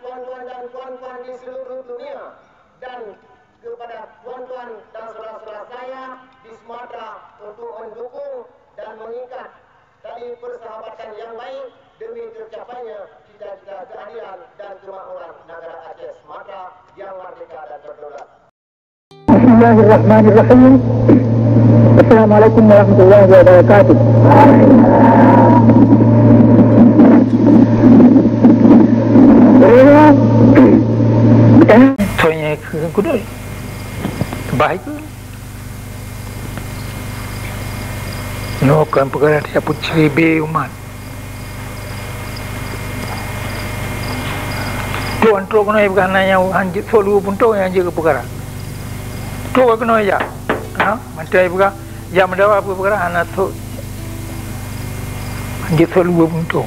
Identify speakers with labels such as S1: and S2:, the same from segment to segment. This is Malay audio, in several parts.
S1: tuan-tuan dan puan-puan di seluruh dunia dan kepada tuan-tuan dan saudara-saudara saya di Sumatera untuk mendukung dan mengikat tali persahabatan yang baik demi tercapainya cita-cita keadilan dan kemakmuran negara Aceh Sumatera yang merdeka dan berdaulat.
S2: Bismillahirrahmanirrahim. Assalamualaikum warahmatullahi wabarakatuh.
S3: Soalnya kuda baik ke kan perkara dia putri be umat tuan tu kena bukan nanya anjit solu pun tu yang jaga perkara tu kena ya macam bukan yang mendapat apa perkara anak tu anjit solu pun tu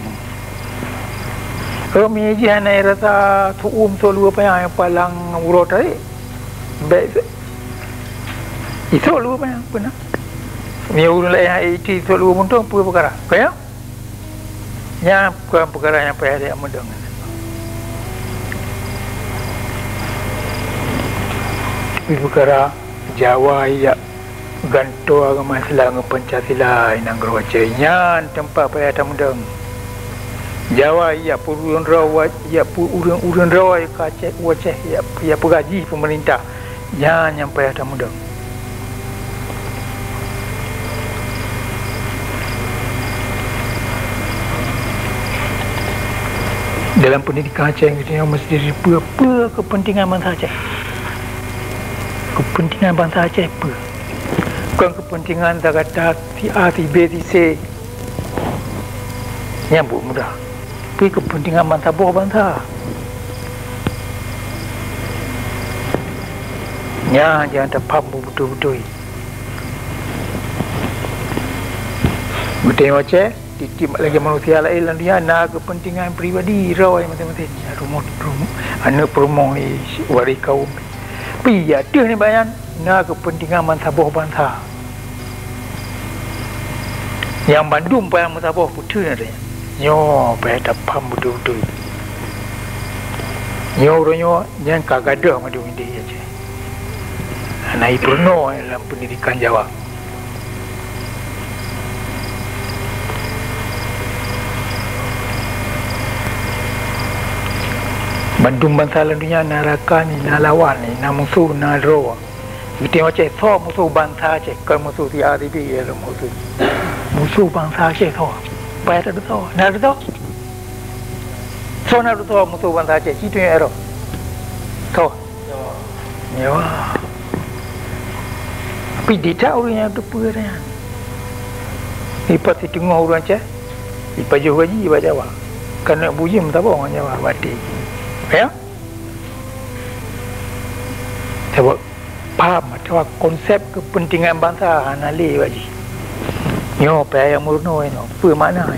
S3: kalau meji anak rasa tu solu apa yang palang urut tadi baik itu lu apa yang pernah dia urut yang itu lu pun tu apa perkara kaya yang bukan perkara yang payah dia mudah tapi perkara Jawa ya ganto agama Islam Pancasila inang gerwacenya tempat payah tak mudah Jawa ya purun rawat ya urun rawat kacek waceh ya pegaji pemerintah yang payah tak mudah dalam pendidikan Aceh kita mesti apa kepentingan bangsa Aceh. Kepentingan bangsa Aceh apa? Bukan kepentingan tak kata si A, si B, si C. Nyambut mudah. Tapi kepentingan bangsa bawah bangsa. Jangan terpaham betul-betul. Betul Aceh. Titip lagi manusia lain dalam dunia nak kepentingan peribadi rawai macam-macam rumah anak perumah waris kaum tapi ada ni bayan nak kepentingan mansabah bangsa yang Bandung payah mansabah putera dia nyo payah tak faham betul-betul nyo orangnya yang kagadah macam ini aja anak iperno dalam pendidikan Jawa Bandung bangsa dunia naraka ni nalawan ni na musuh na roh kita macam so musuh bangsa Aceh kan musuh si ADB ya musuh bangsa Aceh so payah tak tahu nak tahu so nak tahu musuh bangsa Aceh itu yang ero so ya tapi dia orang yang depan dia ipat si tengah orang Aceh ipat jauh haji ipat Jawa kan nak bujim tak apa orang Jawa batik ya sebab paham atau konsep kepentingan bangsa anali waji yo payah yang murno ini apa makna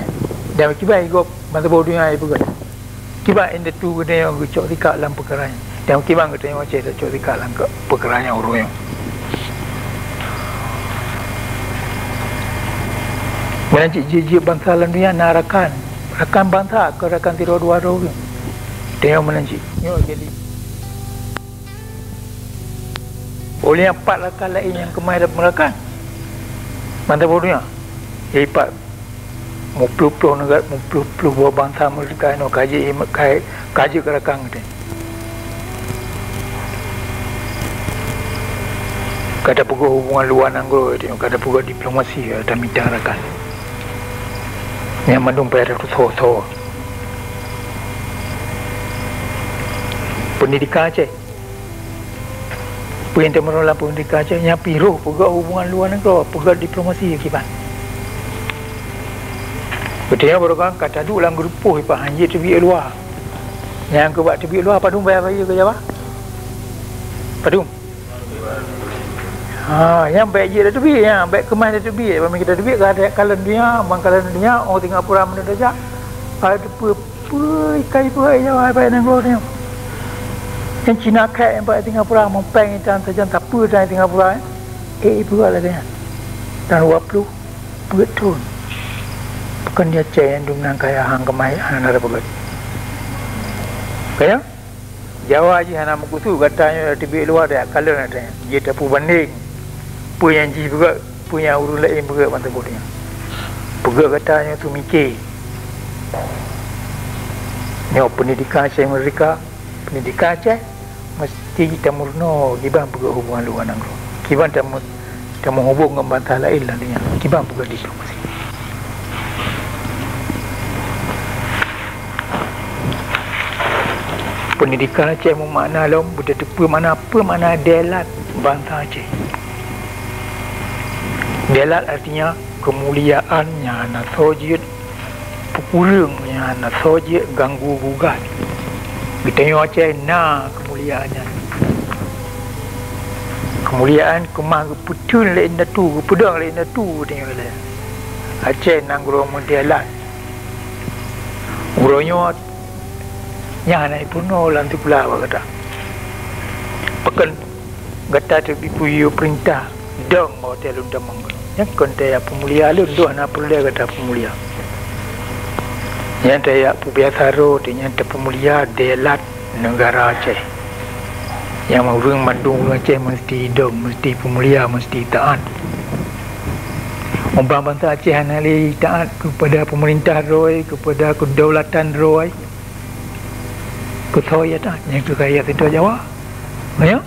S3: dan kibai go bangsa bodohnya ibu kan kibai in the two gede yang cok tikak dalam perkara dan kibai gede yang macam cok tikak dalam perkara yang urung mana cik bangsa dunia narakan rakan bangsa ke rakan tiru dua orang tengok menanci yo jadi oleh empat rakan lain yang kemai dapat merakan mantap bodohnya ipat mupluh negara mupluh buah bangsa mereka no kaji ke rakan kita kata pukul hubungan luar nanggro tengok kata pukul diplomasi ada minta rakan yang mandung payah tu so pendidikan Aceh perintah menolak pendidikan Aceh yang piruh pegang hubungan luar negara pegang diplomasi akibat betul baru kan kata duk dalam gerupuh ipa hanya terbit luar yang ke buat terbit luar padung bayar ke Jawa padung yang baik je dah terbit yang baik kemas dah terbit pemik kita terbit kalau dunia bangkalan dunia orang Singapura mana dah jak ada apa ikai apa Jawa apa yang negara ni yang Cina kat yang pada Singapura mempeng dan saja tak apa dari Singapura ibu lah dia dan 20 betul bukan dia cek yang dengan kaya hang kemai hang ada begitu Kaya Jawa je hana mukusu katanya tibi luar dia kalau nak tanya. Dia tapu banding. Punya ji juga punya urus lain juga bantu bodohnya. Pegak katanya tu mikir. Ni pendidikan saya mereka, pendidikan saya mesti kita murno gibang pegak hubungan luar nangro. Gibang tamu hubung dengan bantah lain lah dia. Gibang pegak diplomasi. Pendidikan Aceh memakna lom budak tepu mana apa mana delat bangsa Aceh. Delat artinya kemuliaannya nak sojit pukulungnya nak sojit ganggu gugat. Kita yang Aceh na kemuliaannya. Kemuliaan kemah putun lain datu, pedang lain datu tengok le. Aceh nanggro modelat. Uronyo yang naik puno lantu pula kata. Pekan kata tu ibu perintah dong hotel undang mangga. Yang kontai pemulia lu tu anak perlu kata pemulia. Yang saya biasa ro dengan pemulia delat negara Aceh. Yang orang mandung Aceh mesti dong, mesti pemulia, mesti taat. Orang bangsa Aceh hanali taat kepada pemerintah roi, kepada kedaulatan roi. Kau ya tak? Yang tu kaya itu Jawa, ya?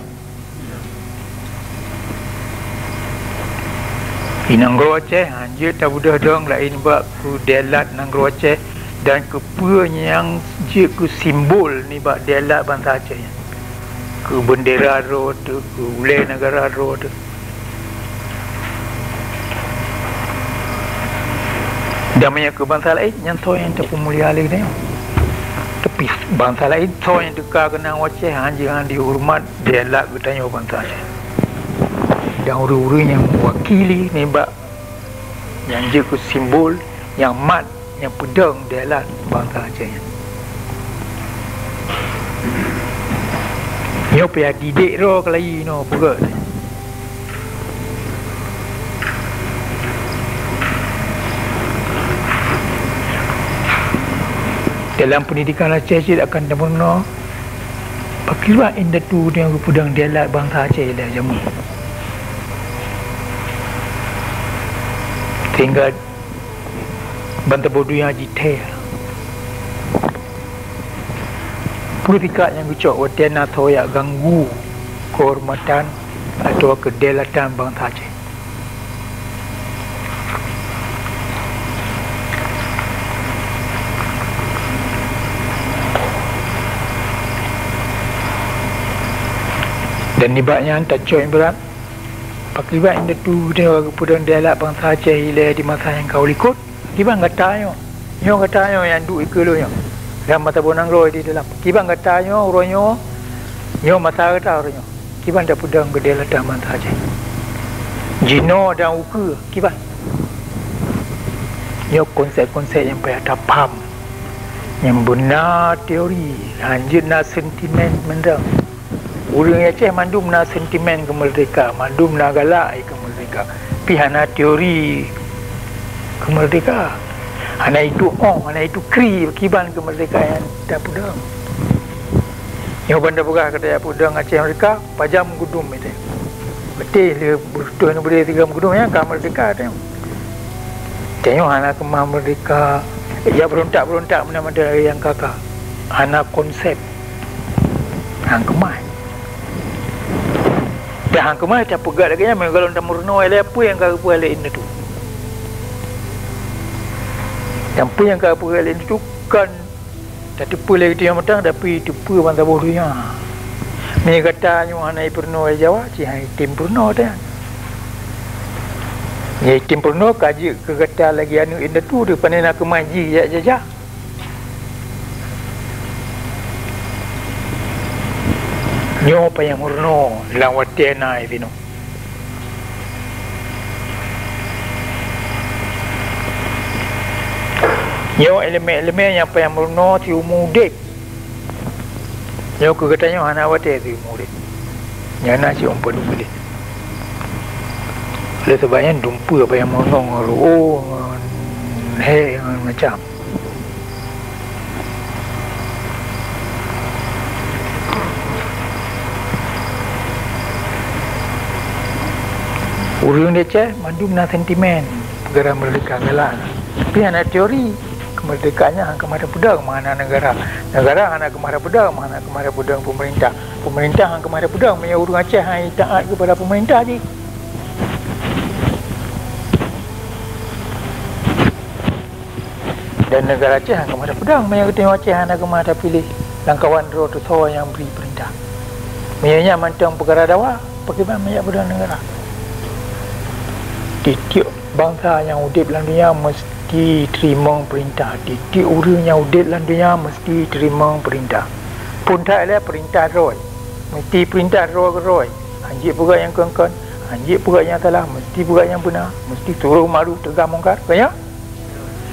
S3: Inangro Aceh, anjir tak budak dong lain bak ku delat nangro Aceh dan kepunya yang je ku simbol ni bak delat bangsa Aceh. Ku bendera ro tu, ku ulai negara ro tu. Damanya ke bangsa lain yang tu yang tak pemulia lagi ni. Tapi bangsa lain so yang dekat kena Aceh jangan dihormat dia lah katanya bangsa Aceh. Dan orang-orang yang mewakili ni bak yang je ku simbol yang mat yang pedang dia lah bangsa Aceh. Nyo payah didik ro kelai no pegak. Dalam pendidikan Aceh tidak akan temuno pakirwa inda tu yang pedang dialat bangsa Aceh dah jamu. Sehingga bantah bodoh yang jiteh. Politika yang gucok watena toya ganggu kehormatan atau kedaulatan bangsa Aceh. Dan nibaknya tak coy berat. Pakibat inda tu dia kemudian dialak bangsa Aceh ile di masa yang kau likut. Kibang kata nyo kata nyo yang duk ikelo nyo. Dan mata bonang roy di dalam. Kibang kata nyo ronyo nyo masa kata ronyo. Kibang dak pedang dialak bangsa Aceh. Jino dan uku kibang. Nyo konsep-konsep yang payah tapam. Yang benar teori, lanjut na sentimen mendang. Orang Aceh mandum na sentimen kemerdekaan, mandum na galak kemerdekaan. Pihana teori kemerdekaan. Hana itu hana itu kri kiban kemerdekaan dah pudang. Yang benda pegah kata ya pudang Aceh mereka pajam gudum itu. Betul dia betul ni boleh 3 gudum ya kemerdekaan tu. Tengok hana kemah merdeka. Ya berontak mana-mana yang kakak. Hana konsep. Hang kemah. Dah hang kemah tak pegat lagi nya kalau ndak murno ele apa yang kau buat lain tu. Yang apa yang kau buat lain tu kan tak tipu lagi dia matang tapi tipu bangsa bodohnya. Ni katanya hanai purno Jawa ci hai tim purno dah. Ye tim purno kaji ke kata lagi anu inda tu dia panena kemaji ya jaja. Nyo pa yang murno lawat tena ivino. Nyo elemen-elemen yang pa yang murno ti umudik. Nyo ku katanya hana wate ti umudik. Nyana si umpan umudik. Oleh sebabnya dumpu apa yang murno ngoro macam. Urung dia cek mandu na sentimen negara merdeka galak. Tapi anak teori kemerdekaannya hang kemana pedang mana negara hang kemana pedang mana kemana pedang pemerintah hang kemana pedang punya urung Aceh hang taat kepada pemerintah je. Dan negara Aceh hang kemana pedang punya tengok Aceh hang kemana pilih langkawan ro tu so yang beri perintah. Menyanya mantang perkara dakwah bagaimana banyak pedang negara. Tiap bangsa yang hidup dalam dunia mesti terima perintah. Tiap orang yang hidup dalam dunia mesti terima perintah. Pun tak ada perintah roy. Mesti perintah roy. Anjik pula yang kongkon, anjik pula yang salah, mesti pula yang benar. Mesti suruh malu tegak mungkar. Banyak?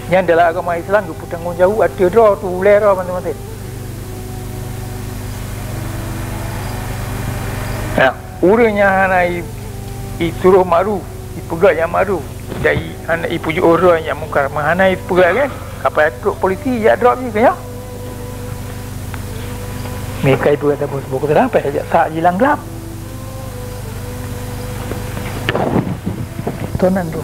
S3: Yang dalam agama Islam tu bertanggungjawab ada roh tu lera masing-masing. Nah, orang yang nak suruh malu pegat yang maru dari anak ibu orang yang mungkar mahana pegat kan kapal truk polisi ya drop ni kan ya mereka ibu kata bos buku terang apa ajak sak hilang gelap tonan tu